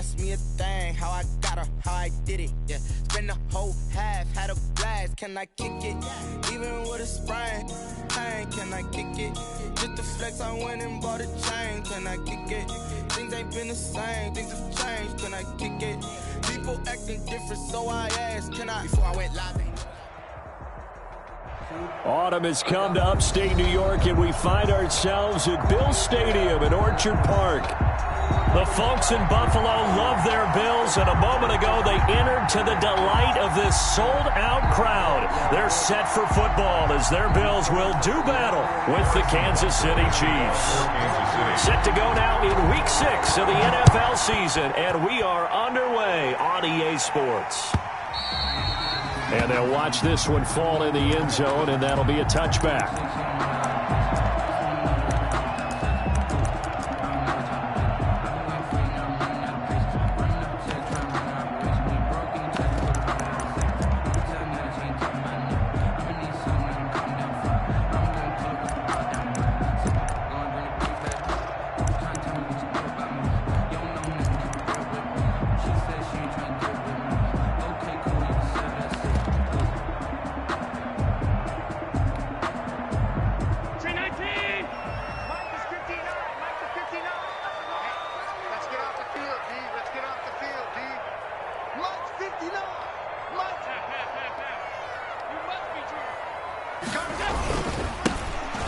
ask me a thing, how I got her, how I did it, yeah. Spend the whole half, had a blast, can I kick it? Even with a sprain, pain, can I kick it? Just to flex, I went and bought a chain, can I kick it? Things ain't been the same, things have changed, can I kick it? People acting different, so I asked, can I? Before I went live. Autumn has come to upstate New York, and we find ourselves at Bill Stadium in Orchard Park. The folks in Buffalo love their Bills, and a moment ago they entered to the delight of this sold-out crowd. They're set for football as their Bills will do battle with the Kansas City Chiefs. Set to go now in Week 6 of the NFL season, and we are underway on EA Sports. And they'll watch this one fall in the end zone, and that'll be a touchback.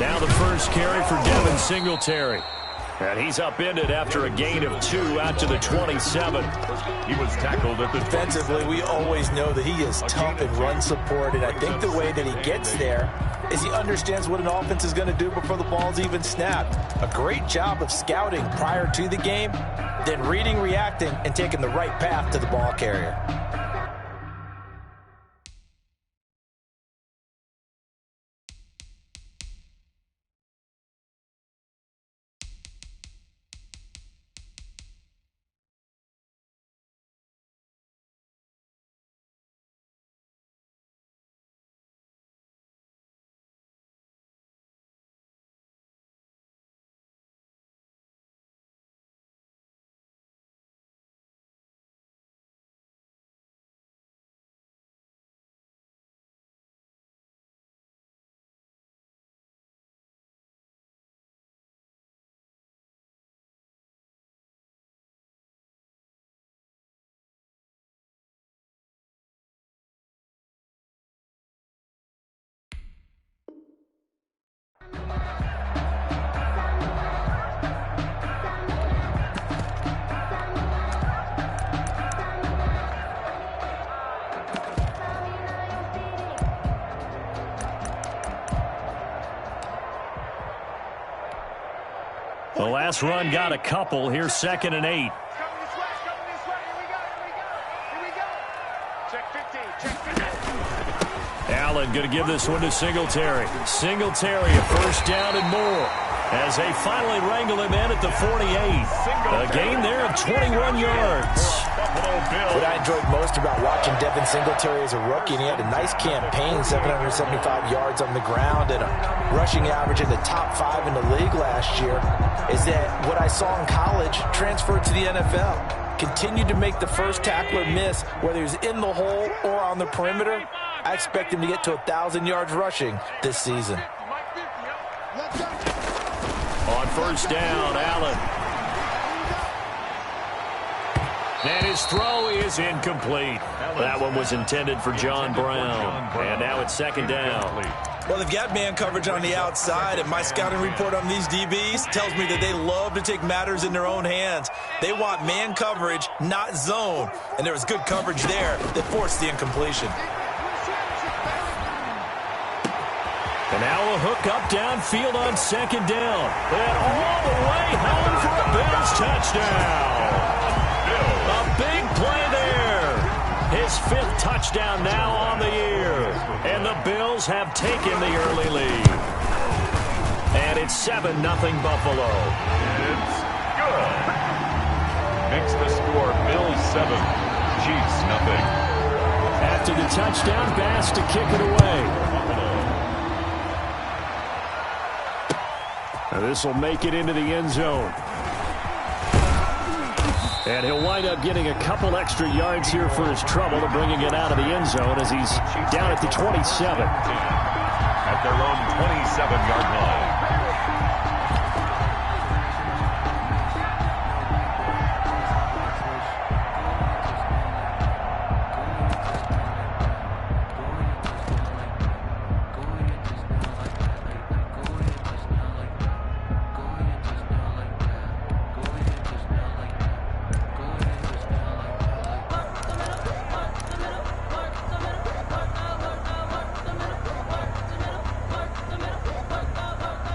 Now the first carry for Devin Singletary. And he's upended after a gain of 2 out to the 27. He was tackled at the defensively. We always know that he is tough in run support, and I think the way that he gets there is he understands what an offense is going to do before the ball's even snapped. A great job of scouting prior to the game, then reading, reacting, and taking the right path to the ball carrier. The last run got a couple. Here's 2nd and 8. Allen going to give this one to Singletary. Singletary a first down and more as they finally wrangle him in at the 48. A gain there of 21 yards. What I enjoyed most about watching Devin Singletary as a rookie, and he had a nice campaign, 775 yards on the ground and a rushing average in the top 5 in the league last year, is that what I saw in college transferred to the NFL. Continued to make the first tackler miss, whether he's in the hole or on the perimeter. I expect him to get to 1,000 yards rushing this season. On first down, Allen. And his throw is incomplete. That one was intended for John Brown. And now it's 2nd down. Well, they've got man coverage on the outside, and my scouting report on these DBs tells me that they love to take matters in their own hands. They want man coverage, not zone. And there was good coverage there that forced the incompletion. And now a hook up downfield on 2nd down. And all the way home for a Bills touchdown. A big play there. His 5th touchdown now on the year. And the Bills have taken the early lead. And it's 7-0 Buffalo. It's good. Makes the score Bills 7, Chiefs 0. After the touchdown, Bass to kick it away. Now this will make it into the end zone. And he'll wind up getting a couple extra yards here for his trouble and bringing it out of the end zone as he's down at the 27. At their own 27-yard line.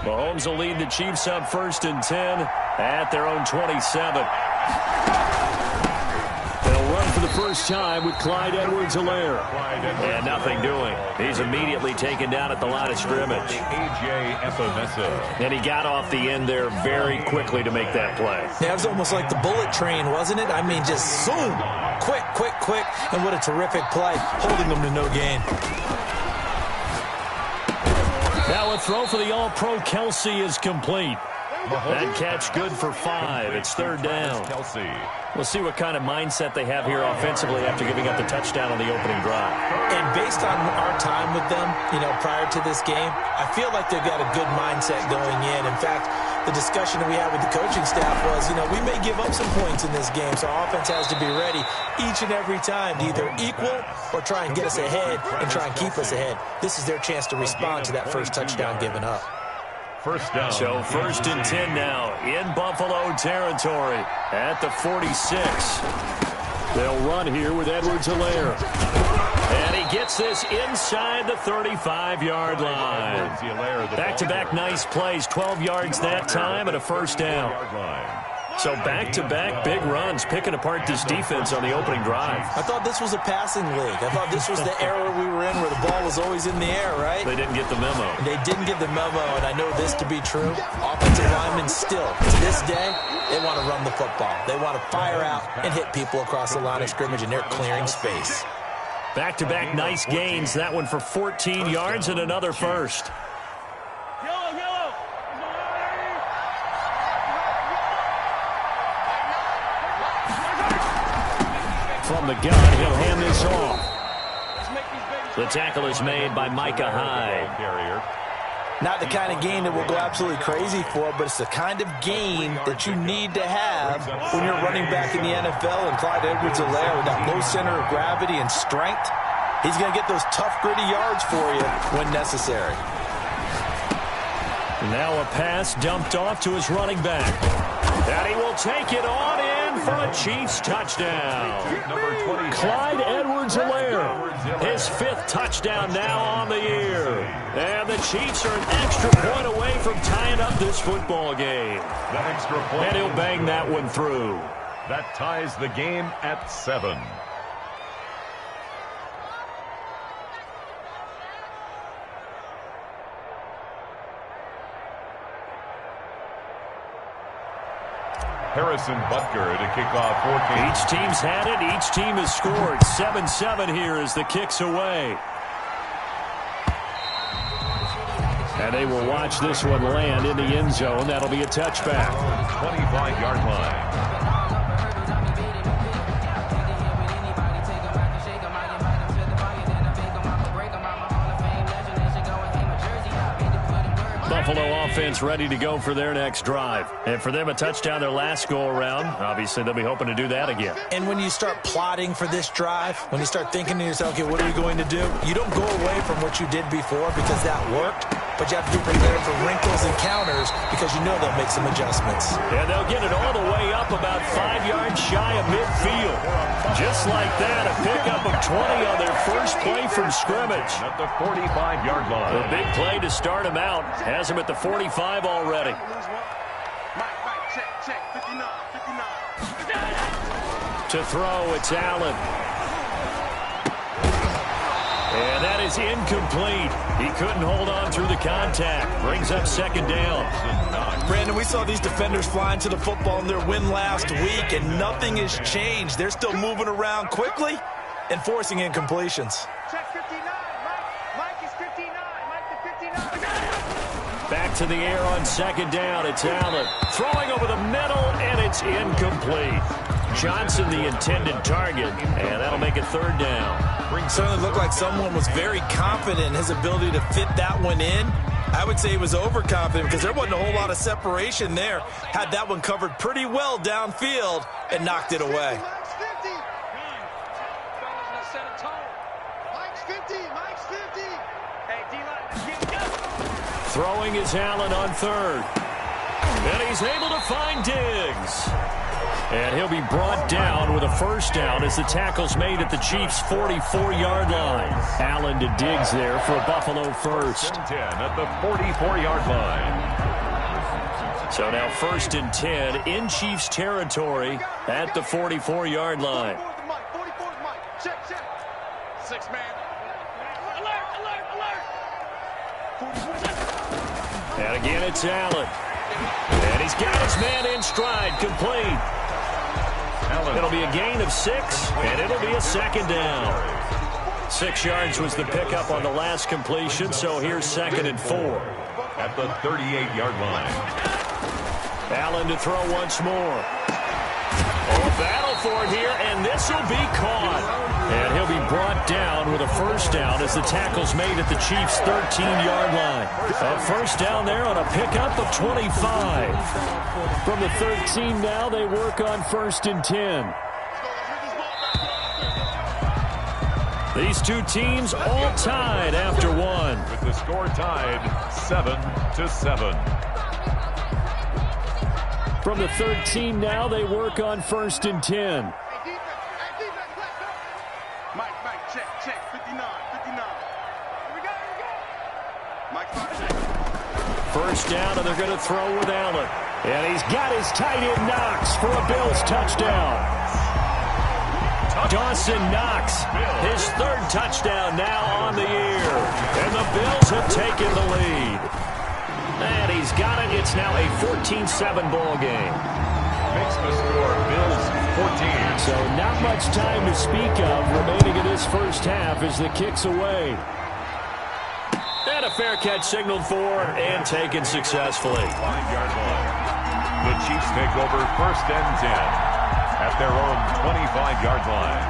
Mahomes will lead the Chiefs up 1st and 10 at their own 27. They'll run for the first time with Clyde Edwards-Helaire. And nothing doing. He's immediately taken down at the line of scrimmage. And he got off the end there very quickly to make that play. Yeah, it was almost like the bullet train, wasn't it? I mean, just zoom. Quick, quick, quick. And what a terrific play, holding them to no gain. Now a throw for the All-Pro Kelsey is complete. That catch good for 5. It's 3rd down. We'll see what kind of mindset they have here offensively after giving up the touchdown on the opening drive. And based on our time with them, prior to this game, I feel like they've got a good mindset going in. In fact, the discussion that we had with the coaching staff was, we may give up some points in this game, so our offense has to be ready each and every time to either equal or try and get us ahead and try and keep us ahead. This is their chance to respond to that first touchdown given up. First down. So 1st and 10 now in Buffalo territory at the 46. They'll run here with Edwards-Helaire. And he gets this inside the 35-yard line. Back-to-back nice plays, 12 yards that time and a 1st down. So back-to-back big runs, picking apart this defense on the opening drive. I thought this was a passing league. I thought this was the era we were in where the ball was always in the air, right? They didn't get the memo. They didn't get the memo, and I know this to be true. Offensive linemen still, to this day, they want to run the football. They want to fire out and hit people across the line of scrimmage, and they're clearing space. Back-to-back nice gains. That one for 14 yards and another 1st. From the gun, he'll hand this off. The tackle is made by Micah Hyde. Not the kind of game that we'll go absolutely crazy for, but it's the kind of game that you need to have when you're running back in the NFL. And Clyde Edwards-Helaire, with that low center of gravity and strength, he's going to get those tough, gritty yards for you when necessary. Now a pass dumped off to his running back. And he will take it on in for a Chiefs touchdown. Clyde Edwards-Helaire, his 5th touchdown now on the year. And the Chiefs are an extra point away from tying up this football game. That extra point. And he'll bang that one through. That ties the game at 7. Harrison Butker to kick off 14. Each team's had it. Each team has scored. 7-7 here as the kick's away. And they will watch this one land in the end zone. That'll be a touchback. 25-yard line. Buffalo offense ready to go for their next drive. And for them, a touchdown their last go-around. Obviously, they'll be hoping to do that again. And when you start plotting for this drive, when you start thinking to yourself, okay, what are we going to do? You don't go away from what you did before because that worked. But you have to be prepared for wrinkles and counters because you know they'll make some adjustments. And they'll get it all the way up about 5 yards shy of midfield. Just like that, a pickup of 20 on their first play from scrimmage. At the 45-yard line. The big play to start him out. Has him at the 45 already. To throw, it's Allen. And that is incomplete. He couldn't hold on through the contact. Brings up 2nd down. Brandon, we saw these defenders flying to the football in their win last week, and nothing has changed. They're still moving around quickly and forcing incompletions. Check 59. Mike is 59. Mike the 59. Back to the air on 2nd down. It's Allen. Throwing over the middle, and it's incomplete. Johnson, the intended target, and that'll make it third down. Certainly looked like someone was very confident in his ability to fit that one in. I would say he was overconfident because there wasn't a whole lot of separation there. Had that one covered pretty well downfield and knocked it away. Throwing is Allen on third. And he's able to find Diggs. And he'll be brought down with a first down as the tackle's made at the Chiefs' 44-yard line. Allen to Diggs there for a Buffalo first. 10 at the 44-yard line. So now 1st and 10 in Chiefs territory at the 44-yard line. 6-man. And again, it's Allen. And he's got his man in stride, complete. It'll be a gain of 6, and it'll be a second down. 6 yards was the pickup on the last completion, so here's 2nd and 4. At the 38-yard line. Allen to throw once more. Oh, battle for it here, and this will be caught. And he'll be brought down with a first down as the tackle's made at the Chiefs' 13-yard line. A first down there on a pickup of 25. From the 13 now, they work on 1st and 10. These two teams all tied after one. With the score tied 7-7. From the 13 now, they work on 1st and 10. Mike, check, 59. Here we go. First down, and they're going to throw with Allen. And he's got his tight end Knox for a Bills touchdown. Dawson Knox, his 3rd touchdown now on the year. And the Bills have taken the lead. And he's got it. It's now a 14-7 ball game. Makes the score Bills 14. So not much time to speak of remaining in this first half as the kick's away. And a fair catch signaled for and taken successfully. 5-yard line. The Chiefs take over 1st and 10 at their own 25-yard line.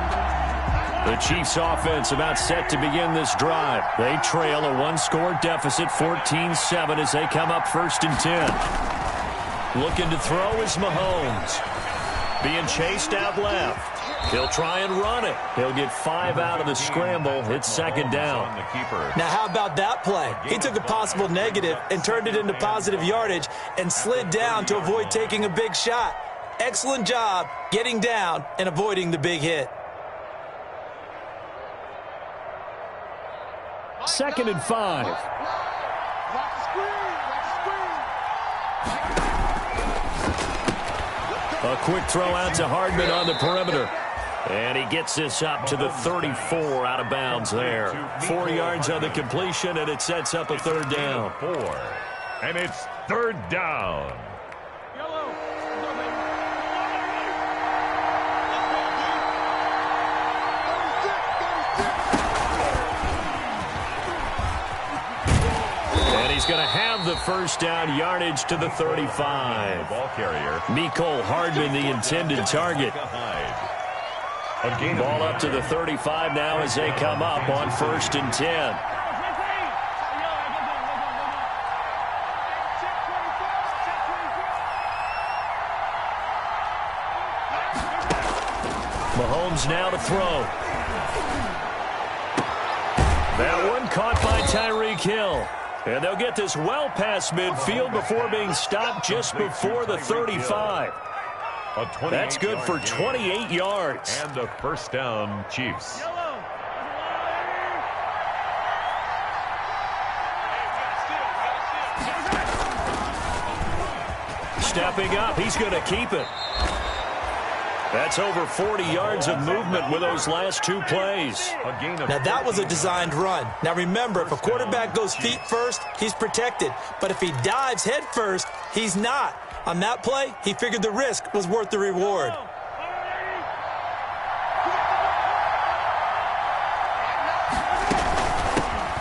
The Chiefs offense about set to begin this drive. They trail a 1-score deficit, 14-7 as they come up 1st and 10. Looking to throw is Mahomes. Being chased out left. He'll try and run it. He'll get 5 out of the scramble. It's 2nd down. Now, how about that play? He took a possible negative and turned it into positive yardage and slid down to avoid taking a big shot. Excellent job getting down and avoiding the big hit. 2nd and 5. A quick throw out to Hardman on the perimeter. And he gets this up to the 34 out of bounds there. 4 yards on the completion, and it sets up a 3rd down. 4. And it's 3rd down. He's going to have the first down, yardage to the 35. Ball carrier. Mecole Hardman, the intended target. Ball up to the 35 now as they come up on 1st and 10. Mahomes now to throw. That one caught by Tyreek Hill. And they'll get this well past midfield before being stopped just before the 35. That's good for 28 yards. And a first down, Chiefs. Stepping up, he's going to keep it. That's over 40 yards of movement with those last 2 plays. Now, that was a designed run. Now, remember, if a quarterback goes feet first, he's protected. But if he dives head first, he's not. On that play, he figured the risk was worth the reward.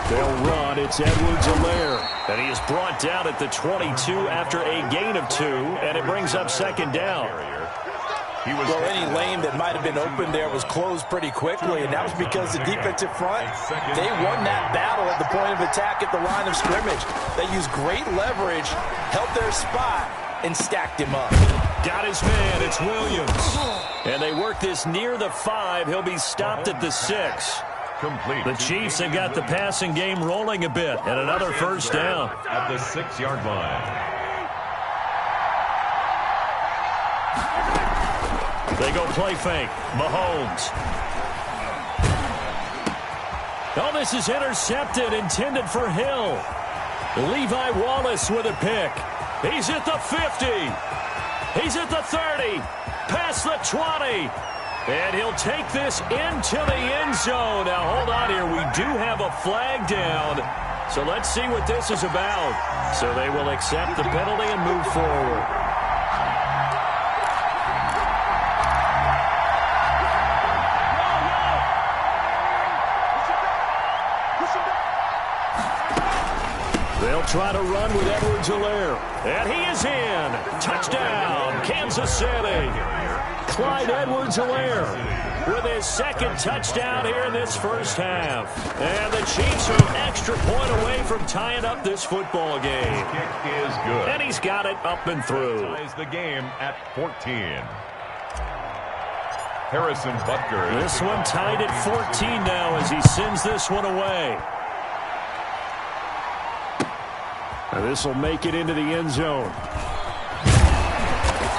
They'll run. It's Edwards-Helaire. And he is brought down at the 22 after a gain of 2, and it brings up 2nd down. Well, any lane that might have been open there was closed pretty quickly, and that was because the defensive front, they won that battle at the point of attack at the line of scrimmage. They used great leverage, held their spot, and stacked him up. Got his man. It's Williams. And they work this near the 5. He'll be stopped at the 6. Complete. The Chiefs have got the passing game rolling a bit, and another first down. At the 6-yard line. They go play fake. Mahomes. Oh, this is intercepted, intended for Hill. Levi Wallace with a pick. He's at the 50. He's at the 30. Past the 20. And he'll take this into the end zone. Now, hold on here. We do have a flag down. So let's see what this is about. So they will accept the penalty and move forward. They'll try to run with Edwards-Helaire. And he is in. Touchdown, Kansas City. Clyde Edwards-Helaire with his second touchdown here in this first half. And the Chiefs are an extra point away from tying up this football game. Kick is good. And he's got it up and through. Ties the game at 14. Harrison Butker. This one tied at 14 now as he sends this one away. Now this will make it into the end zone.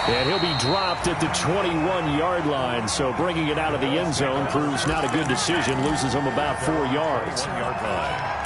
And he'll be dropped at the 21-yard line, so bringing it out of the end zone proves not a good decision. Loses him about 4 yards. 1-yard line.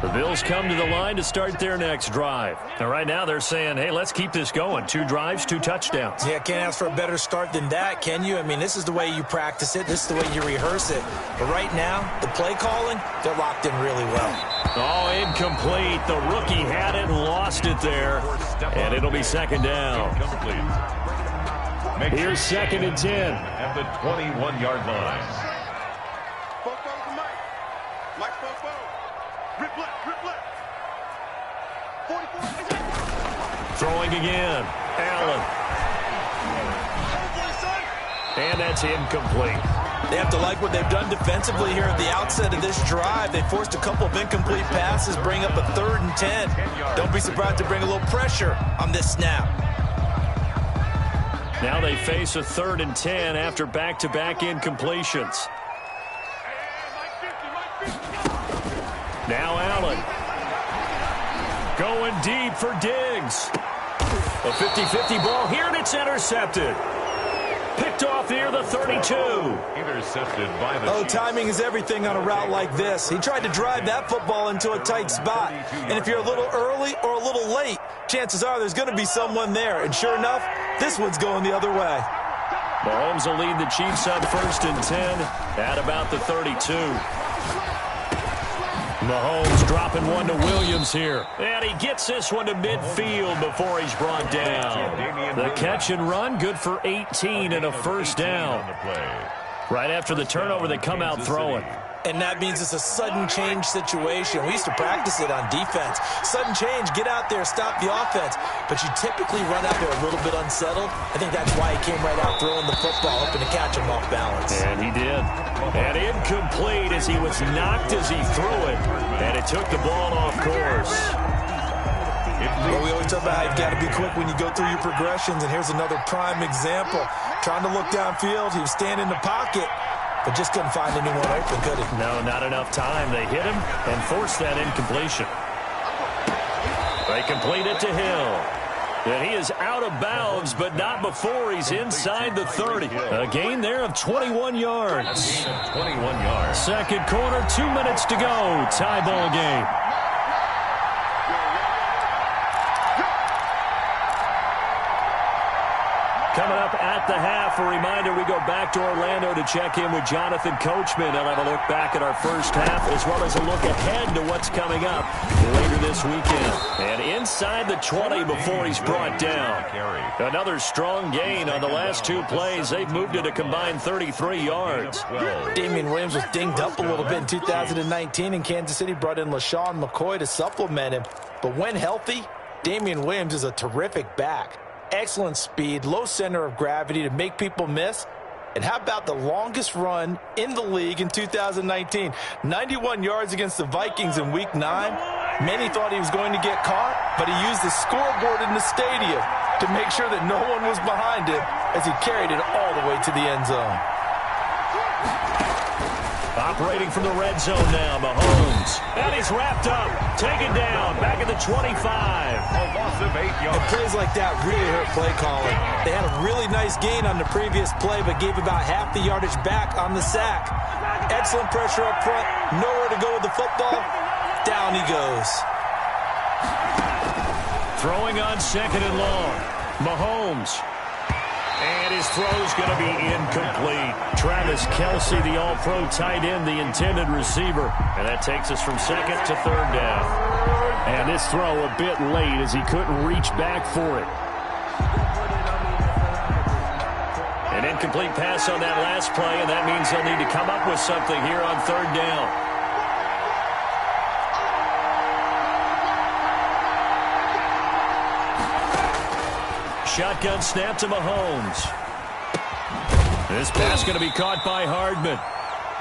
The Bills come to the line to start their next drive. And right now they're saying, hey, let's keep this going. 2 drives, 2 touchdowns. Yeah, can't ask for a better start than that, can you? I mean, this is the way you practice it. This is the way you rehearse it. But right now, the play calling, they're locked in really well. Oh, incomplete. The rookie had it and lost it there. And it'll be second down. Here's 2nd and 10. At the 21-yard line. Throwing again. Allen. And that's incomplete. They have to like what they've done defensively here at the outset of this drive. They forced a couple of incomplete passes, bring up a 3rd and 10. Don't be surprised to bring a little pressure on this snap. Now they face a 3rd and 10 after back-to-back incompletions. Now Allen. Going deep for Diggs. A 50-50 ball here, and it's intercepted. Picked off near the 32. Intercepted by the Chiefs. Timing is everything on a route like this. He tried to drive that football into a tight spot. And if you're a little early or a little late, chances are there's going to be someone there. And sure enough, this one's going the other way. Mahomes will lead the Chiefs on 1st and 10 at about the 32. Mahomes dropping one to Williams here. And he gets this one to midfield before he's brought down. The catch and run, good for 18 and a first down. Right after the turnover, they come out throwing. And that means it's a sudden change situation. We used to practice it on defense. Sudden change, get out there, stop the offense. But you typically run out there a little bit unsettled. I think that's why he came right out throwing the football, hoping to catch him off balance. And he did. And incomplete as he was knocked as he threw it. And it took the ball off course. Well, we always talk about how you've got to be quick when you go through your progressions. And here's another prime example. Trying to look downfield, he was standing in the pocket. But just couldn't find anyone open, could he? No, not enough time. They hit him and forced that incompletion. They complete it to Hill. And he is out of bounds, but not before he's inside the 30. A gain there of 21 yards. 21 yards. Second quarter, 2 minutes to go. Tie ball game. Coming up at the half, a reminder, we go back to Orlando to check in with Jonathan Coachman. He'll have a look back at our first half as well as a look ahead to what's coming up later this weekend. And inside the 20 before he's brought down. Another strong gain on the last two plays. They've moved it a combined 33 yards. Damian Williams was dinged up a little bit in 2019, and Kansas City brought in LaShawn McCoy to supplement him. But when healthy, Damian Williams is a terrific back. Excellent speed, low center of gravity to make people miss. And how about the longest run in the league in 2019? 91 yards against the Vikings in Week 9. Many thought he was going to get caught, but he used the scoreboard in the stadium to make sure that no one was behind him as he carried it all the way to the end zone. Operating from the red zone now, Mahomes. And he's wrapped up. Taken down. Back at the 25. A loss of 8 yards. And plays like that really hurt play calling. They had a really nice gain on the previous play, but gave about half the yardage back on the sack. Excellent pressure up front. Nowhere to go with the football. Down he goes. Throwing on second and long. Mahomes. And his throw's going to be incomplete. Travis Kelce, the all-pro tight end, the intended receiver. And that takes us from second to third down. And this throw a bit late as he couldn't reach back for it. An incomplete pass on that last play, and that means they'll need to come up with something here on third down. Shotgun snap to Mahomes. This pass going to be caught by Hardman.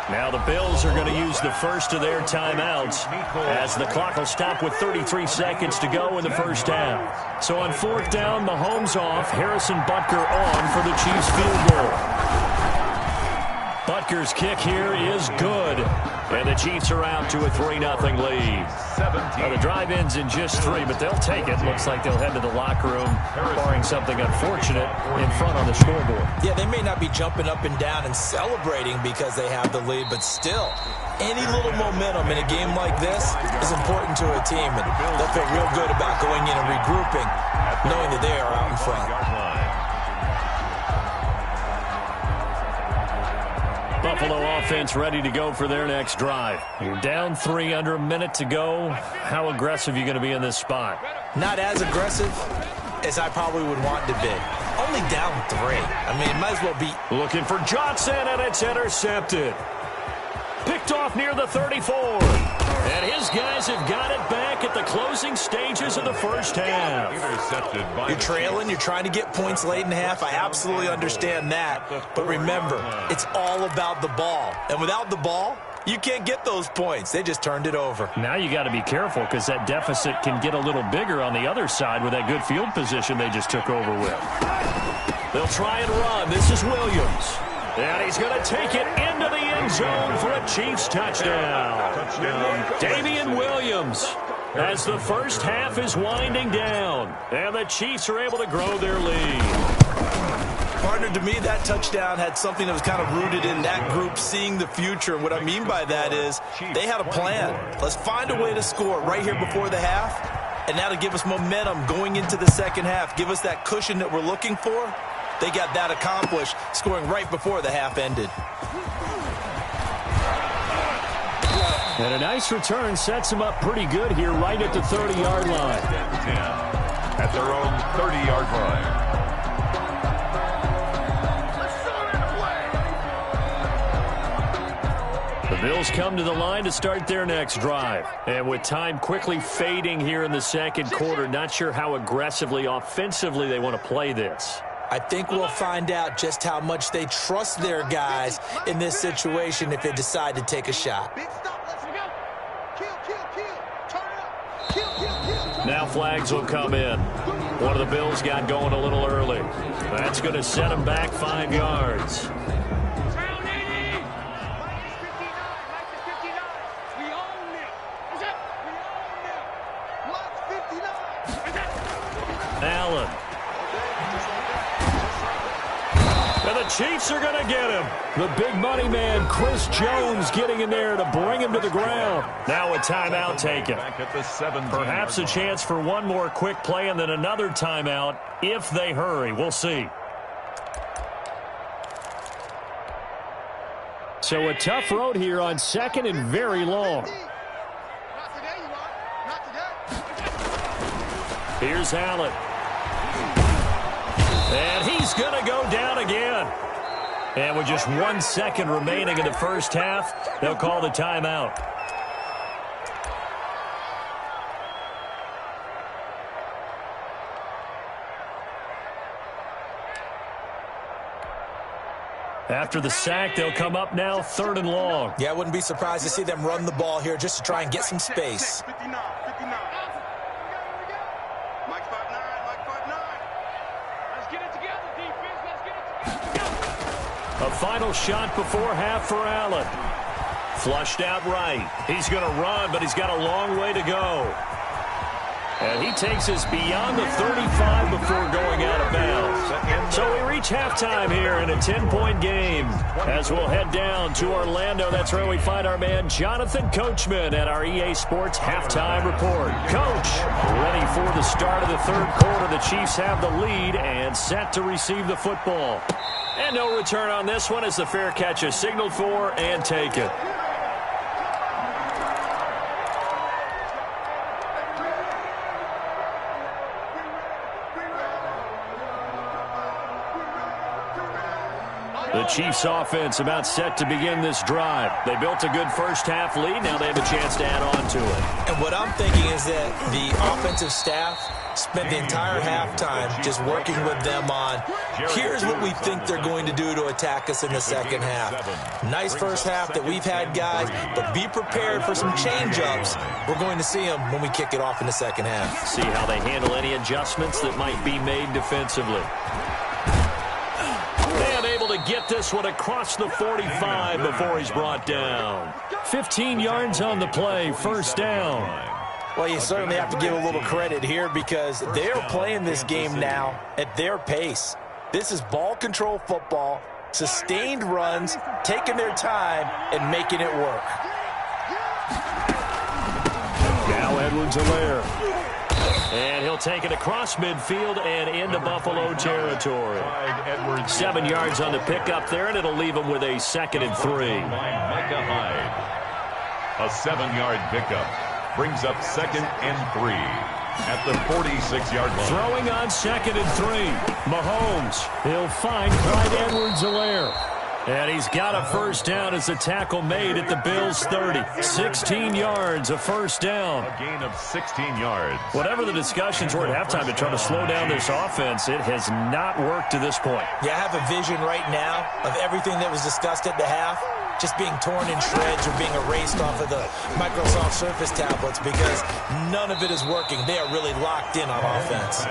Now the Bills are going to use the first of their timeouts as the clock will stop with 33 seconds to go in the first half. So on fourth down, Mahomes off, Harrison Butker on for the Chiefs field goal. Butker's kick here is good. And the Chiefs are out to a 3-0 lead. Now the drive ends in just 3, but they'll take it. Looks like they'll head to the locker room, barring something unfortunate, in front on the scoreboard. Yeah, they may not be jumping up and down and celebrating because they have the lead, but still, any little momentum in a game like this is important to a team, and they'll feel real good about going in and regrouping, knowing that they are out in front. Buffalo offense ready to go for their next drive. You're down 3, under a minute to go. How aggressive are you going to be in this spot? Not as aggressive as I probably would want to be. Only down 3. I mean, it might as well be. Looking for Johnson, and it's intercepted. Picked off near the 34. And his guys have got it back at the closing stages of the first half. You're trailing. You're trying to get points late in the half. I absolutely understand that. But remember, it's all about the ball. And without the ball, you can't get those points. They just turned it over. Now you got to be careful because that deficit can get a little bigger on the other side with that good field position they just took over with. They'll try and run. This is Williams. And he's going to take it into the end zone for a Chiefs touchdown. Damian Williams as the first half is winding down. And the Chiefs are able to grow their lead. Partner, to me, that touchdown had something that was kind of rooted in that group seeing the future. And what I mean by that is they had a plan. Let's find a way to score right here before the half. And now to give us momentum going into the second half, give us that cushion that we're looking for. They got that accomplished, scoring right before the half ended. And a nice return sets them up pretty good here right at the 30-yard line. 10 at their own 30-yard line. The Bills come to the line to start their next drive. And with time quickly fading here in the second quarter, not sure how aggressively, offensively they want to play this. I think we'll find out just how much they trust their guys in this situation if they decide to take a shot. Now flags will come in. One of the Bills got going a little early. That's going to set them back 5 yards. Allen. And the Chiefs are going to get him. The big money man, Chris Jones, getting in there to bring him to the ground. Now a timeout taken. Perhaps a chance for one more quick play and then another timeout if they hurry. We'll see. So a tough road here on second and very long. Here's Allen. And he's going to go down again. And with just 1 second remaining in the first half, they'll call the timeout. After the sack, they'll come up now 3rd and long. Yeah, I wouldn't be surprised to see them run the ball here just to try and get some space. A final shot before half for Allen. Flushed out right. He's going to run, but he's got a long way to go. And he takes us beyond the 35 before going out of bounds. So we reach halftime here in a 10-point game. As we'll head down to Orlando, that's where we find our man Jonathan Coachman at our EA Sports Halftime Report. Coach, ready for the start of the 3rd quarter. The Chiefs have the lead and set to receive the football. And no return on this one as the fair catch is signaled for and taken. The Chiefs offense about set to begin this drive. They built a good first half lead. Now they have a chance to add on to it. And what I'm thinking is that the offensive staff spent the entire halftime just working with them on, here's what we think they're going to do to attack us in the second half. Nice first half that we've had, guys, but be prepared for some change-ups. We're going to see them when we kick it off in the second half. See how they handle any adjustments that might be made defensively. And able to get this one across the 45 before he's brought down. 15 yards on the play, first down. Well, you certainly have to give a little credit here because they're playing this game now at their pace. This is ball control football, sustained runs, taking their time, and making it work. Now Edwards-Helaire. And he'll take it across midfield and into Buffalo territory. 7 yards on the pickup there, and it'll leave him with a 2nd and 3. Micah Hyde. A 7-yard pickup brings up 2nd and 3 at the 46-yard line. Throwing on 2nd and 3. Mahomes. He'll find Clyde Edwards-Helaire. And he's got a first down as the tackle made at the Bills' 30. 16 yards, a first down. A gain of 16 yards. Whatever the discussions were at halftime to try to slow down this offense, it has not worked to this point. Yeah, I have a vision right now of everything that was discussed at the half just being torn in shreds or being erased off of the Microsoft Surface tablets because none of it is working. They are really locked in on offense.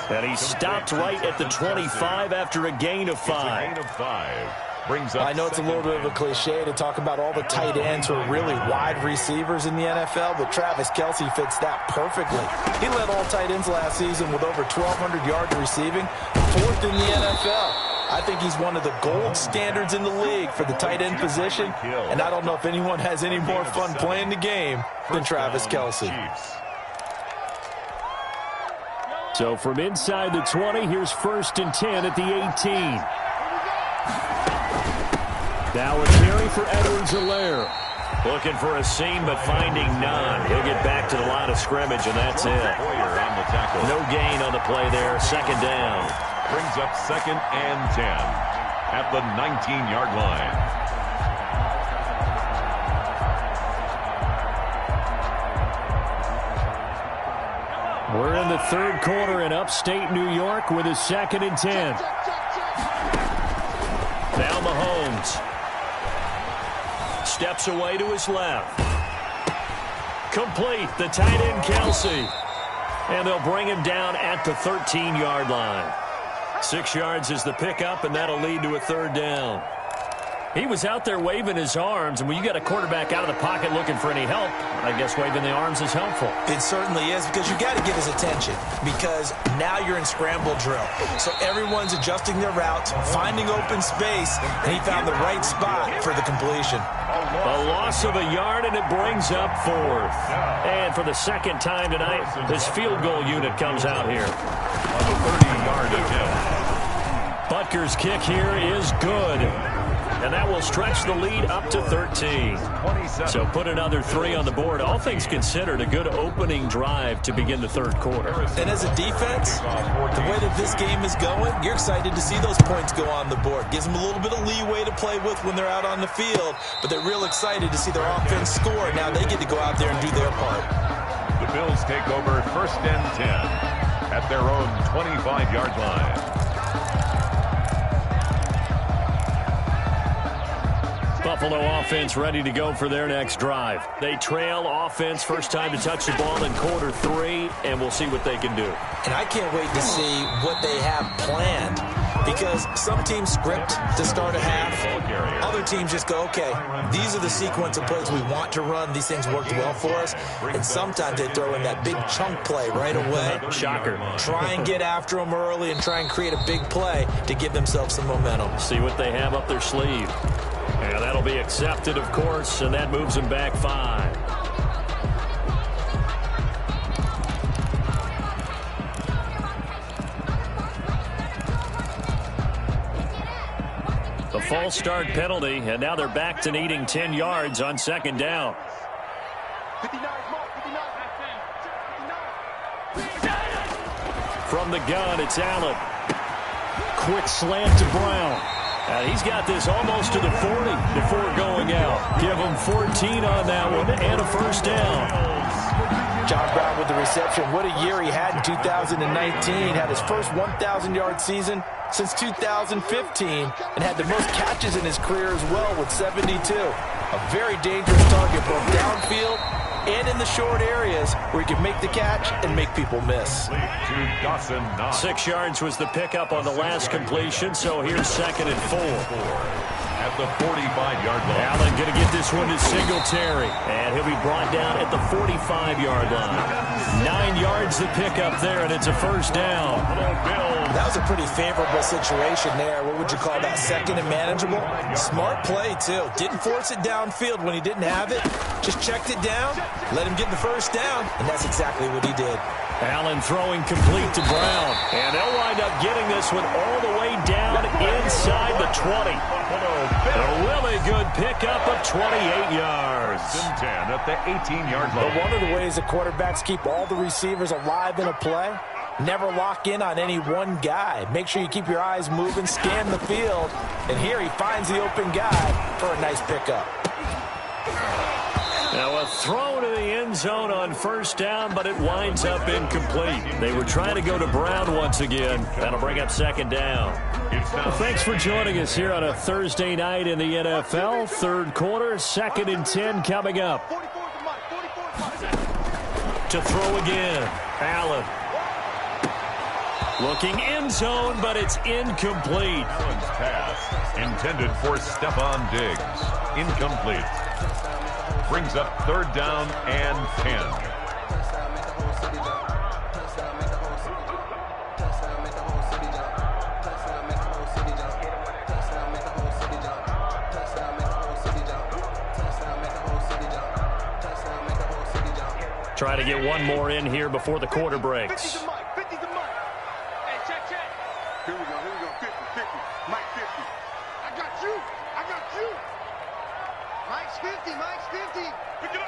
And he stopped right at the 25 after a gain of 5. I know it's a little bit of a cliche to talk about all the tight ends who are really wide receivers in the NFL, but Travis Kelce fits that perfectly. He led all tight ends last season with over 1,200 yards receiving, 4th in the NFL. I think he's one of the gold standards in the league for the tight end position, and I don't know if anyone has any more fun playing the game than Travis Kelce. So from inside the 20, here's 1st and 10 at the 18. Now a carry for Edwards-Helaire. Looking for a seam, but finding none. He'll get back to the line of scrimmage, and that's it. No gain on the play there. 2nd down. Brings up 2nd and 10 at the 19-yard line. We're in the 3rd quarter in upstate New York with a 2nd and 10. Now Mahomes. Steps away to his left. Complete. The tight end, Kelce. And they'll bring him down at the 13-yard line. 6 yards is the pickup, and that'll lead to a 3rd down. He was out there waving his arms, and when you got a quarterback out of the pocket looking for any help, I guess waving the arms is helpful. It certainly is, because you got to get his attention, because now you're in scramble drill. So everyone's adjusting their routes, finding open space, and he found the right spot for the completion. A loss of a yard, and it brings up 4th. And for the 2nd time tonight, his field goal unit comes out here. On the 30-yard attempt. Butker's kick here is good. And that will stretch the lead up to 13. So put another 3 on the board. All things considered, a good opening drive to begin the third quarter. And as a defense, the way that this game is going, you're excited to see those points go on the board. Gives them a little bit of leeway to play with when they're out on the field, but they're real excited to see their offense score. Now they get to go out there and do their part. The Bills take over 1st and 10 at their own 25-yard line. Buffalo offense ready to go for their next drive. They trail offense, first time to touch the ball in quarter 3, and we'll see what they can do. And I can't wait to see what they have planned, because some teams script to start a half. Other teams just go, okay, these are the sequence of plays we want to run. These things worked well for us. And sometimes they throw in that big chunk play right away. Shocker. Try and get after them early and try and create a big play to give themselves some momentum. See what they have up their sleeve. And that'll be accepted, of course, and that moves them back 5. The false start penalty, and now they're back to needing 10 yards on 2nd down. 59, From the gun, it's Allen. Quick slant to Brown. He's got this almost to the 40 before going out. Give him 14 on that one and a first down. John Brown with the reception. What a year he had in 2019. Had his first 1,000-yard season since 2015 and had the most catches in his career as well with 72. A very dangerous target both downfield and in the short areas where he can make the catch and make people miss. 6 yards was the pickup on the last completion, so here's 2nd and 4. At the 45-yard line. Allen going to get this one to Singletary, and he'll be brought down at the 45-yard line. 9 yards the pickup there, and it's a first down. That was a pretty favorable situation there. What would you call that? 2nd and manageable? Smart play, too. Didn't force it downfield when he didn't have it. Just checked it down, let him get the first down, and that's exactly what he did. Allen throwing complete to Brown, and they'll wind up getting this one all the way down inside the 20. A really good pickup of 28 yards. 10 at the 18-yard line. But one of the ways the quarterbacks keep all the receivers alive in a play, never lock in on any one guy. Make sure you keep your eyes moving, scan the field, and here he finds the open guy for a nice pickup. Now a throw to the end zone on first down, but it winds up incomplete. They were trying to go to Brown once again. That'll bring up 2nd down. Well, thanks for joining us here on a Thursday night in the NFL. Third quarter, 2nd and 10 coming up. To throw again, Allen. Looking end zone, but it's incomplete. Pass intended for Stephon Diggs. Incomplete. Brings up 3rd down and 10. Try to get one more in here before the quarter breaks. 50's the mic. 50's the mic. Hey, check. Here we go. 50. Mike 50. I got you. Mike's 50. Pick it up.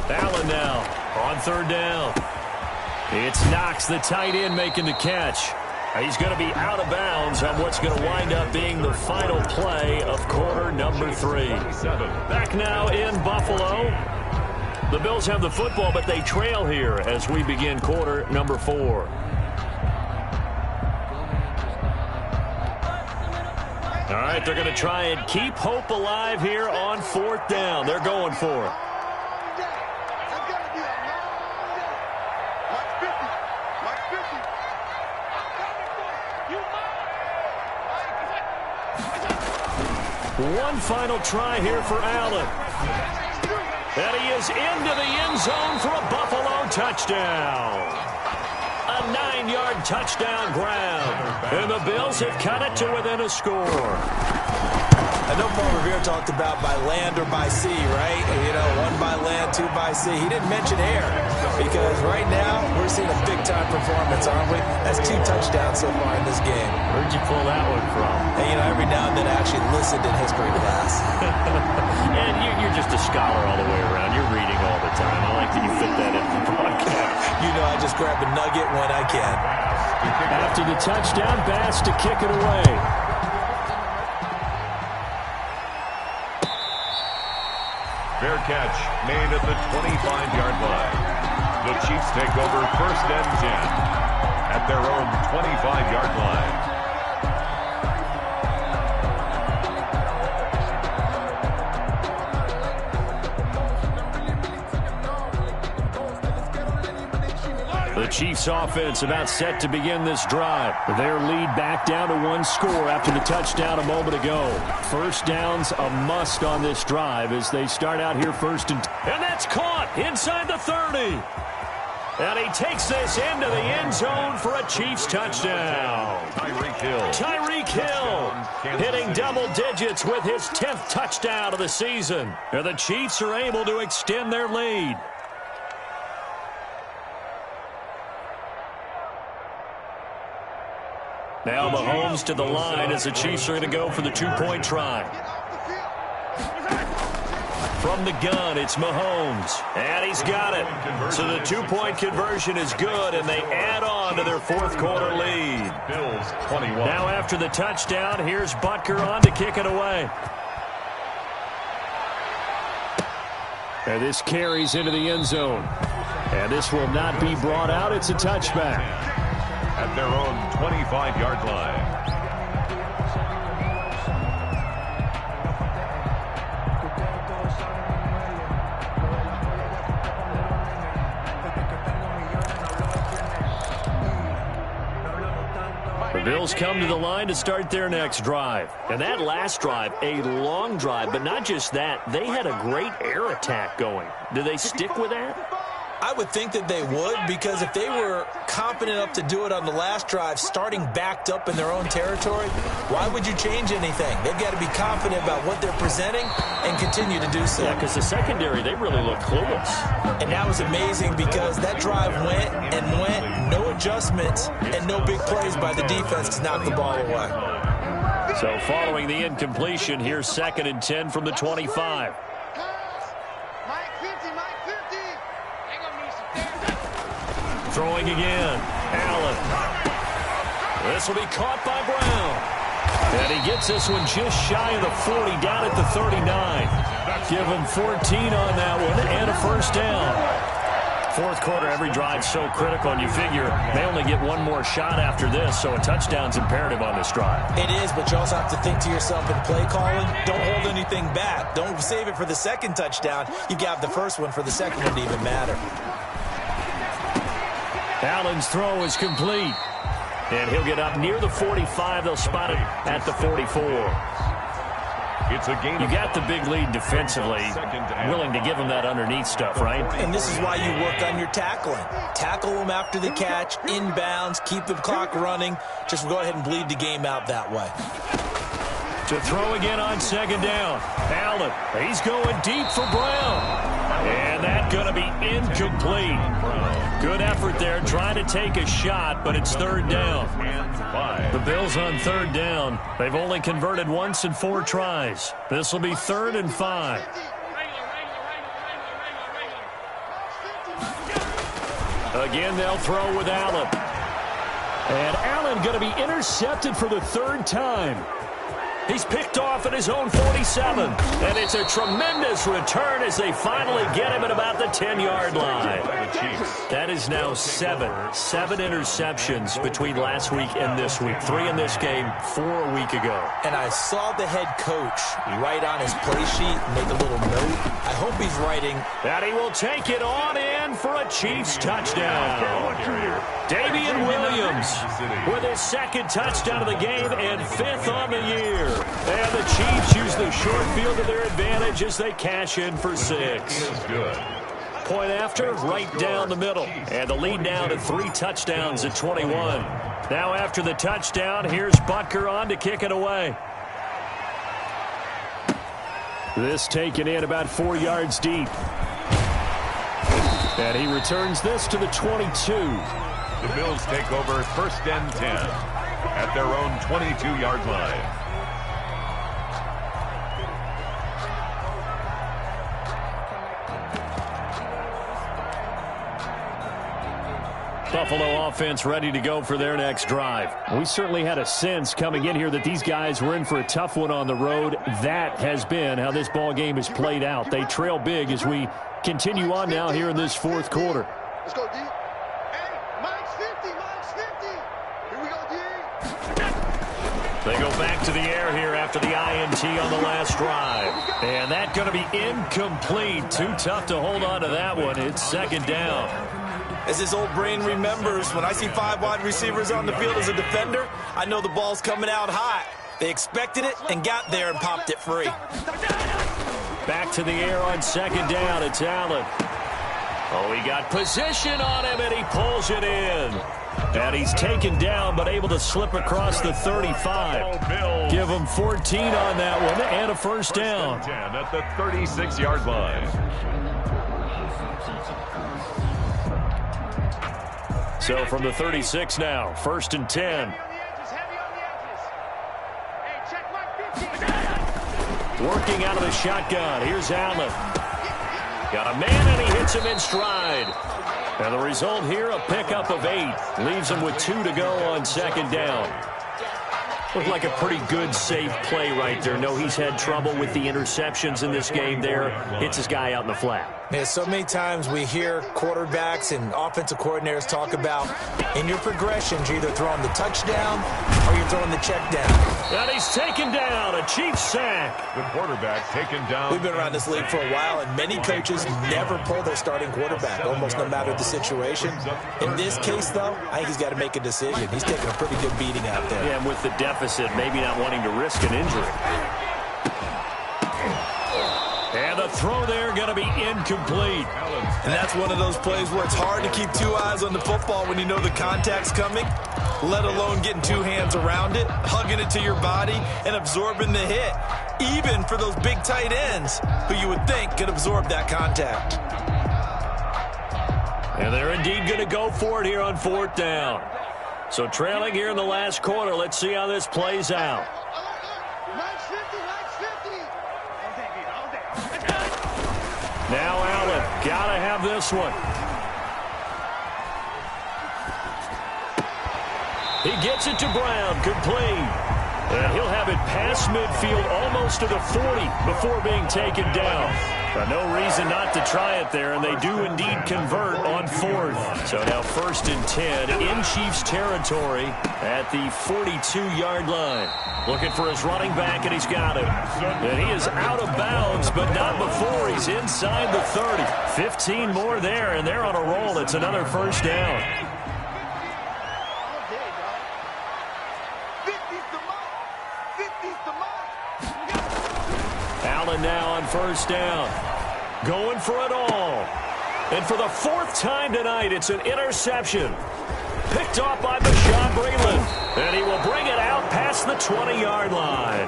Allen now on 3rd down. It's Knox, the tight end, making the catch. He's going to be out of bounds on what's going to wind up being the final play of quarter number 3. Back now in Buffalo. The Bills have the football, but they trail here as we begin quarter number 4. All right, they're going to try and keep hope alive here on 4th down. They're going for it. One final try here for Allen. And he is into the end zone for a Buffalo touchdown. A 9-yard touchdown grab. And the Bills have cut it to within a score. I know Paul Revere talked about by land or by sea, right? One by land, 2 by sea. He didn't mention air because right now we're seeing a big-time performance, aren't we? That's 2 touchdowns so far in this game. Where'd you pull that one from? Hey, every now and then I actually listened in history class. And you're just a scholar all the way around. You're reading all the time. I like that you fit that into the broadcast. I just grab a nugget when I can. After the touchdown, Bass to kick it away. Fair catch made at the 25-yard line. The Chiefs take over 1st and 10 at their own 25-yard line. The Chiefs offense about set to begin this drive. Their lead back down to 1 score after the touchdown a moment ago. First down's a must on this drive as they start out here 1st and that's caught inside the 30. And he takes this into the end zone for a Chiefs touchdown. Tyreek Hill hitting double digits with his 10th touchdown of the season. And the Chiefs are able to extend their lead. Now Mahomes to the line as the Chiefs are going to go for the 2-point try. From the gun, it's Mahomes. And he's got it. So the 2-point conversion is good, and they add on to their 4th quarter lead. Bills 21. Now after the touchdown, here's Butker on to kick it away. And this carries into the end zone. And this will not be brought out. It's a touchback. At their own 25-yard line. The Bills come to the line to start their next drive. And that last drive, a long drive, but not just that. They had a great air attack going. Do they stick with that? I would think that they would, because if they were confident enough to do it on the last drive, starting backed up in their own territory, why would you change anything? They've got to be confident about what they're presenting and continue to do so. Yeah, because the secondary, they really look clueless. And that was amazing because that drive went and went, no adjustments and no big plays by the defense to knock the ball away. So following the incompletion, here's 2nd and 10 from the 25. Throwing again. Allen. This will be caught by Brown. And he gets this one just shy of the 40, down at the 39. Give him 14 on that one and a 1st down. 4th quarter, every drive so critical, and you figure they only get one more shot after this, so a touchdown's imperative on this drive. It is, but you also have to think to yourself in play calling, don't hold anything back. Don't save it for the 2nd touchdown. You got the 1st one for the 2nd one to even matter. Allen's throw is complete. And he'll get up near the 45. They'll spot it at the 44. It's a game. You got the big lead defensively. Willing to give them that underneath stuff, right? And this is why you work on your tackling. Tackle them after the catch, inbounds, keep the clock running. Just go ahead and bleed the game out that way. To throw again on 2nd down. Allen, he's going deep for Brown. And that's going to be incomplete. Good effort there, trying to take a shot, but it's 3rd down. The Bills on 3rd down. They've only converted once in 4 tries. This will be 3rd and 5. Again, they'll throw with Allen. And Allen going to be intercepted for the 3rd time. He's picked off at his own 47. And it's a tremendous return as they finally get him at about the 10-yard line. That is now 7 interceptions between last week and this week. 3 in this game, 4 a week ago. And I saw the head coach write on his play sheet, make a little note. I hope he's writing. And he will take it on in for a Chiefs touchdown. Damian Williams with his 2nd touchdown of the game and 5th on the year. And the Chiefs use the short field to their advantage as they cash in for 6. Point after, right down the middle. And the lead now to 3 touchdowns at 21. Now after the touchdown, here's Butker on to kick it away. This taken in about 4 yards deep. And he returns this to the 22. The Bills take over first and 10 at their own 22-yard line. Buffalo offense ready to go for their next drive. We certainly had a sense coming in here that these guys were in for a tough one on the road. That has been how this ball game has played out. They trail big as we continue on now here in this fourth quarter. Let's go, D. Hey, Mike's 50, Mike's 50. Here we go, D. They go back to the air here after the INT on the last drive. And that's going to be incomplete. Too tough to hold on to that one. It's second down. As his old brain remembers, when I see 5 wide receivers on the field as a defender, I know the ball's coming out hot. They expected it and got there and popped it free. Back to the air on second down. It's Allen. Oh, he got position on him, and he pulls it in. And he's taken down, but able to slip across the 35. Give him 14 on that one, and a first down. 10 at the 36-yard line. So from the 36 now, first and 10. Working out of the shotgun. Here's Allen. Got a man, and he hits him in stride. And the result here, a pickup of 8. Leaves him with 2 to go on second down. Looked like a pretty good, safe play right there. No, he's had trouble with the interceptions in this game there. Hits his guy out in the flat. Yeah, so many times we hear quarterbacks and offensive coordinators talk about in your progressions, you're either throwing the touchdown or you're throwing the check down. And he's taken down. A Chiefs sack. The quarterback taken down. We've been around this league for a while, and many coaches never pull their starting quarterback, almost no matter the situation. In this case, though, I think he's got to make a decision. He's taking a pretty good beating out there. Yeah, and with the deficit, maybe not wanting to risk an injury. And the throw there going to be incomplete. And that's one of those plays where it's hard to keep 2 eyes on the football when you know the contact's coming, let alone getting 2 hands around it, hugging it to your body, and absorbing the hit, even for those big tight ends who you would think could absorb that contact. And they're indeed going to go for it here on fourth down. So trailing here in the last quarter. Let's see how this plays out. Mike's 50, Mike's 50. Now Allen, gotta have this one. He gets it to Brown, complete. And he'll have it past midfield, almost to the 40 before being taken down. No reason not to try it there, and they do indeed convert on fourth. So now first and 10 in Chiefs territory at the 42-yard line. Looking for his running back, and he's got him. And he is out of bounds, but not before. He's inside the 30. 15 more there, and they're on a roll. It's another first down. Allen now on first down. Going for it all. And for the 4th time tonight, it's an interception. Picked off by Bashaud Breeland. And he will bring it out past the 20-yard line.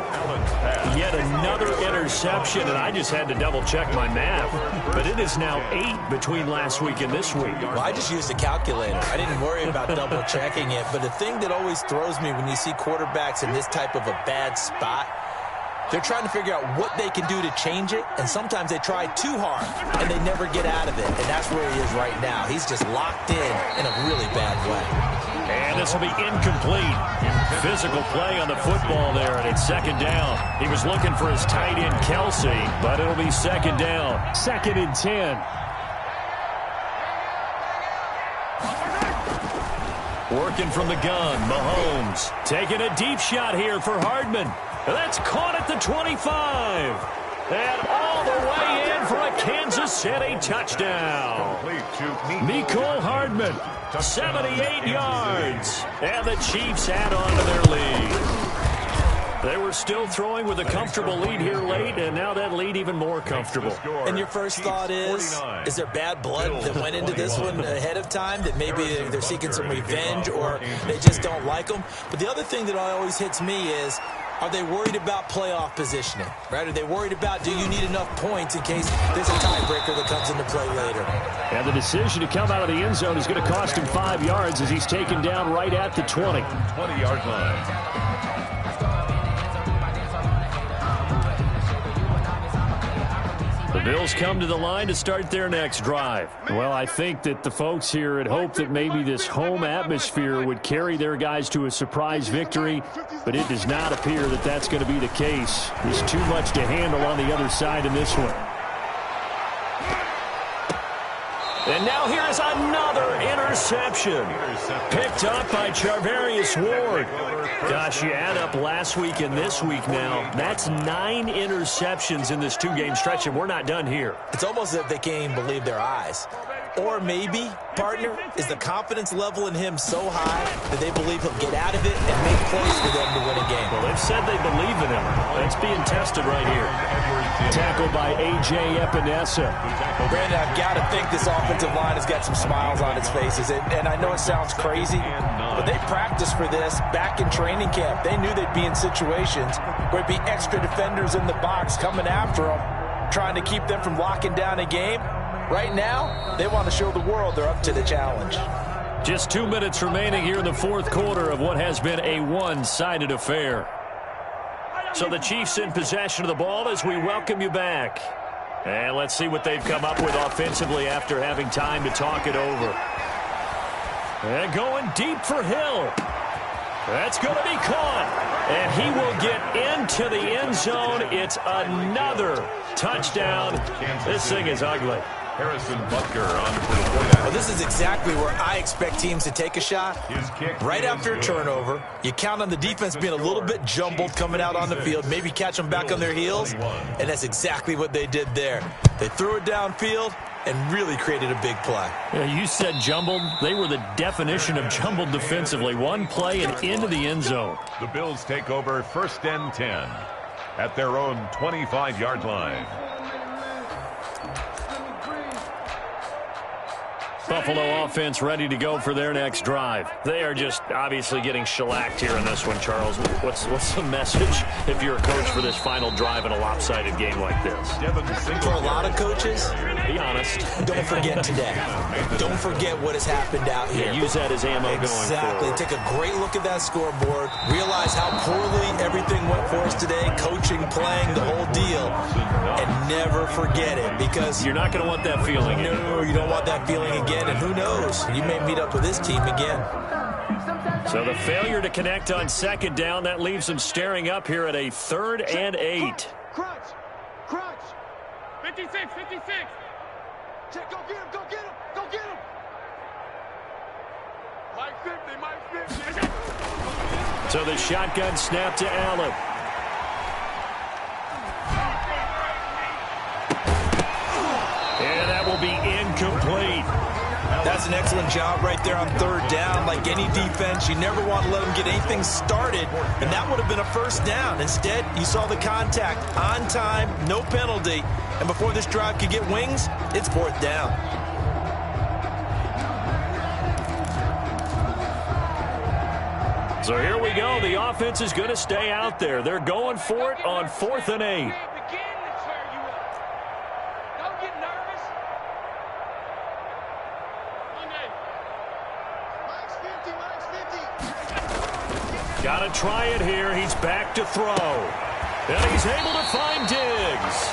Yet another interception, and I just had to double-check my math. But it is now 8 between last week and this week. Well, I just used a calculator. I didn't worry about double-checking it. But the thing that always throws me when you see quarterbacks in this type of a bad spot, they're trying to figure out what they can do to change it, and sometimes they try too hard, and they never get out of it, and that's where he is right now. He's just locked in a really bad way. And this will be incomplete. Physical play on the football there, and it's second down. He was looking for his tight end, Kelsey, but it'll be second down. Second and 10. Working from the gun, Mahomes. Taking a deep shot here for Hardman. That's caught at the 25. And all the way in for a Kansas City touchdown. Mecole Hardman, 78 yards. And the Chiefs add on to their lead. They were still throwing with a comfortable lead here late, and now that lead even more comfortable. And your first thought is there bad blood that went into this one ahead of time, that maybe they're seeking some revenge or they just don't like them? But the other thing that always hits me is, Are they worried about playoff positioning? Right? Are they worried about, do you need enough points in case there's a tiebreaker that comes into play later? And the decision to come out of the end zone is going to cost him 5 yards as he's taken down right at the 20. 20-yard line. The Bills come to the line to start their next drive. Well, I think that the folks here had hoped that maybe this home atmosphere would carry their guys to a surprise victory, but it does not appear that that's going to be the case. There's too much to handle on the other side in this one. And now here is another interception. Picked up by Charvarius Ward. Gosh, you add up last week and this week now. That's 9 interceptions in this 2-game stretch, and we're not done here. It's almost as if they can't even believe their eyes. Or maybe, partner, is the confidence level in him so high that they believe he'll get out of it and make plays for them to win a game. Well, they've said they believe in him. That's being tested right here. Tackled by A.J. Epinesa. Brandon, I've got to think this offensive line has got some smiles on its faces. And I know it sounds crazy, but they practiced for this back in training camp. They knew they'd be in situations where it'd be extra defenders in the box coming after them, trying to keep them from locking down a game. Right now, they want to show the world they're up to the challenge. Just 2 minutes remaining here in the fourth quarter of what has been a one-sided affair. So the Chiefs in possession of the ball as we welcome you back. And let's see what they've come up with offensively after having time to talk it over. And going deep for Hill. That's going to be caught. And he will get into the end zone. It's another touchdown. This thing is ugly. Harrison Butker on for the point. Well, this is exactly where I expect teams to take a shot. Right after a turnover, you count on the defense being a little bit jumbled coming out on the field, maybe catch them back on their heels, and that's exactly what they did there. They threw it downfield and really created a big play. Yeah, you said jumbled. They were the definition of jumbled defensively. One play and into the end zone. The Bills take over 1st and 10 at their own 25-yard line. Buffalo offense ready to go for their next drive. They are just obviously getting shellacked here in this one, Charles. What's the message if you're a coach for this final drive in a lopsided game like this? For a lot of coaches, be honest. Don't forget today. Don't forget what has happened out here. Yeah, use that as ammo going Exactly. forward. Take a great look at that scoreboard. Realize how poorly everything went for us today. Coaching, playing, the whole deal. And never forget it, because you're not going to want that feeling. No, you don't want that feeling again. And who knows? You may meet up with this team again. So the failure to connect on 2nd down, that leaves them staring up here at a 3rd and 8. Crunch. 56. Check, go get him. Go get him. Mike 50. So the shotgun snap to Allen. And that will be incomplete. That's an excellent job right there on 3rd down. Like any defense, you never want to let them get anything started, and that would have been a 1st down. Instead, you saw the contact on time, no penalty, and before this drive could get wings, it's 4th down. So here we go. The offense is going to stay out there. They're going for it on 4th and 8. Got to try it here. He's back to throw. And he's able to find Diggs.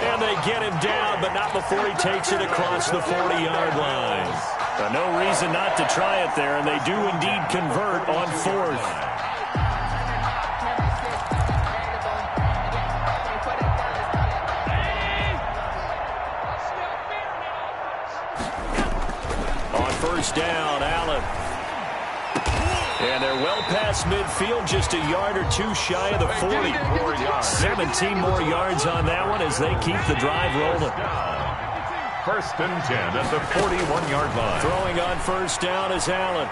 And they get him down, but not before he takes it across the 40-yard line. No reason not to try it there, and they do indeed convert on 4th. On 1st down, Allen. And they're well past midfield, just a yard or two shy of the 40. 17 more yards on that one as they keep the drive rolling. 1st and 10 at the 41-yard line. Throwing on 1st down is Allen.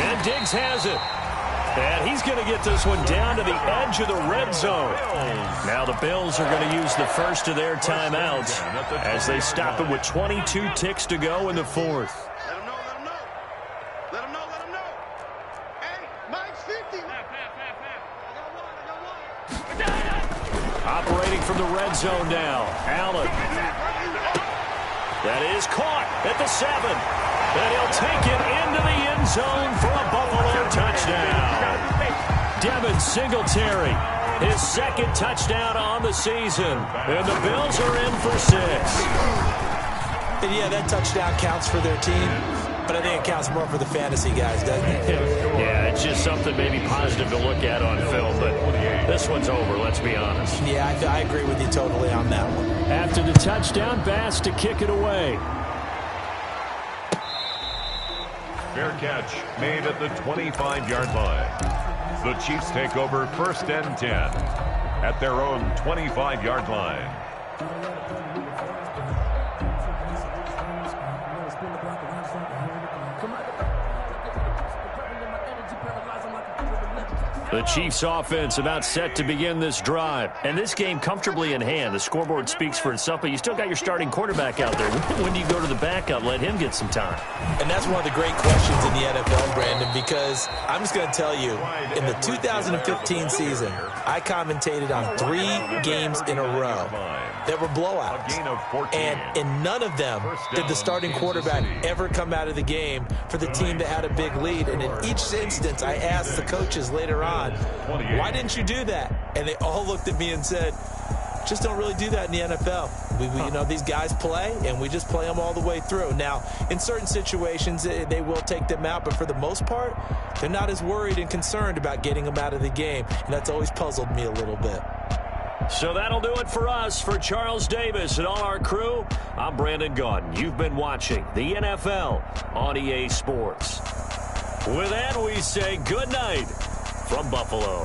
And Diggs has it. And he's going to get this one down to the edge of the red zone. Now the Bills are going to use the first of their timeouts as they stop it with 22 ticks to go in the 4th. Let him know. Hey, Mike's 50. waiting from the red zone now. Allen. That is caught at the 7. And he'll take it into the end zone for a Buffalo touchdown. Devin Singletary, his second touchdown on the season. And the Bills are in for 6. And yeah, that touchdown counts for their team, but I think it counts more for the fantasy guys, doesn't it? Yeah, it's just something maybe positive to look at on film, but this one's over, let's be honest. Yeah, I agree with you totally on that one. After the touchdown, Bass to kick it away. Fair catch made at the 25-yard line. The Chiefs take over 1st and 10 at their own 25-yard line. The Chiefs offense about set to begin this drive. And this game comfortably in hand. The scoreboard speaks for itself, but you still got your starting quarterback out there. When do you go to the backup? Let him get some time. And that's one of the great questions in the NFL, Brandon, because I'm just going to tell you, in the 2015 season, I commentated on 3 games in a row that were blowouts. And in none of them did the starting quarterback ever come out of the game for the team that had a big lead. And in each instance, I asked the coaches later on, why didn't you do that? And they all looked at me and said, just don't really do that in the NFL. These guys play, and we just play them all the way through. Now, in certain situations, they will take them out, but for the most part, they're not as worried and concerned about getting them out of the game, and that's always puzzled me a little bit. So that'll do it for us. For Charles Davis and all our crew, I'm Brandon Gaudin. You've been watching the NFL on EA Sports. With that, we say good night from Buffalo.